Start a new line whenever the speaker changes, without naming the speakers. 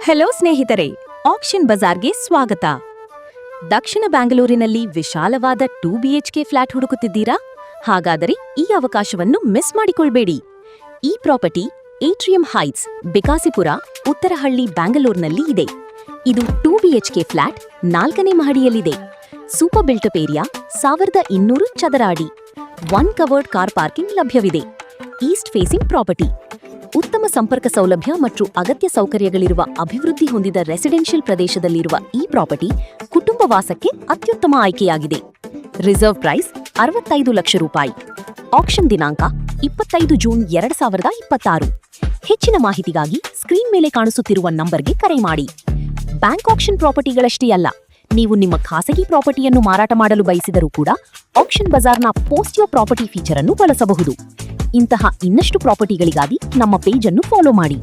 Hello ಸ್ನೇಹಿತರೆ, action ಬಜಾರ್ಗೆ ಸ್ವಾಗತ. ದಕ್ಷಿಣ ಬ್ಯಾಂಗಲೂರಿನಲ್ಲಿ ವಿಶಾಲವಾದ 2 BHK ಫ್ಲಾಟ್ ಹುಡುಕುತ್ತಿದ್ದೀರಾ? ಹಾಗಾದರೆ ಈ ಅವಕಾಶವನ್ನು ಮಿಸ್ ಮಾಡಿಕೊಳ್ಬೇಡಿ. ಈ ಪ್ರಾಪರ್ಟಿ ಏಟ್ರಿಯಂ ಹೈಟ್ಸ್, ಬಿಕಾಸಿಪುರ, ಉತ್ತರಹಳ್ಳಿ, ಬ್ಯಾಂಗಲೂರಿನಲ್ಲಿ ಇದೆ. ಇದು 2 BHK ಫ್ಲಾಟ್ 4ನೇ ಮಹಡಿಯಲ್ಲಿದೆ. ಸೂಪರ್ ಬಿಲ್ಟಪ್ ಏರಿಯಾ, 1200 ಚದರ ಅಡಿ, 1 ಕವರ್ಡ್ ಕಾರ್ ಪಾರ್ಕಿಂಗ್ ಲಭ್ಯವಿದೆ. ಈಸ್ಟ್ ಫೇಸಿಂಗ್ ಪ್ರಾಪರ್ಟಿ, ಉತ್ತಮ ಸಂಪರ್ಕ ಸೌಲಭ್ಯ ಮತ್ತು ಅಗತ್ಯ ಸೌಕರ್ಯಗಳಿರುವ ಅಭಿವೃದ್ಧಿ ಹೊಂದಿದ ರೆಸಿಡೆನ್ಷಿಯಲ್ ಪ್ರದೇಶದಲ್ಲಿರುವ ಈ ಪ್ರಾಪರ್ಟಿ ಕುಟುಂಬ ವಾಸಕ್ಕೆ ಅತ್ಯುತ್ತಮ ಆಯ್ಕೆಯಾಗಿದೆ. ರಿಸರ್ವ್ ಪ್ರೈಸ್ 65 ಲಕ್ಷ ರೂಪಾಯಿ. ಆಕ್ಷನ್ ದಿನಾಂಕ 25 ಜೂನ್ 2026. ಹೆಚ್ಚಿನ ಮಾಹಿತಿಗಾಗಿ ಸ್ಕ್ರೀನ್ ಮೇಲೆ ಕಾಣಿಸುತ್ತಿರುವ ನಂಬರ್ಗೆ ಕರೆ ಮಾಡಿ. ಬ್ಯಾಂಕ್ ಆಕ್ಷನ್ ಪ್ರಾಪರ್ಟಿಗಳಷ್ಟೇ ಅಲ್ಲ, ನೀವು ನಿಮ್ಮ ಖಾಸಗಿ ಪ್ರಾಪರ್ಟಿಯನ್ನು ಮಾರಾಟ ಮಾಡಲು ಬಯಸಿದರೂ ಕೂಡ ಆಕ್ಷನ್ ಬಜಾರ್ನ ಪೋಸ್ಟ್ ಯೋರ್ ಪ್ರಾಪರ್ಟಿ ಫೀಚರ್ ಅನ್ನು ಬಳಸಬಹುದು. ಇಂತಹ ಇನ್ನಷ್ಟು ಪ್ರಾಪರ್ಟಿಗಳಿಗಾಗಿ ನಮ್ಮ ಪೇಜ್ ಅನ್ನು ಫಾಲೋ ಮಾಡಿ.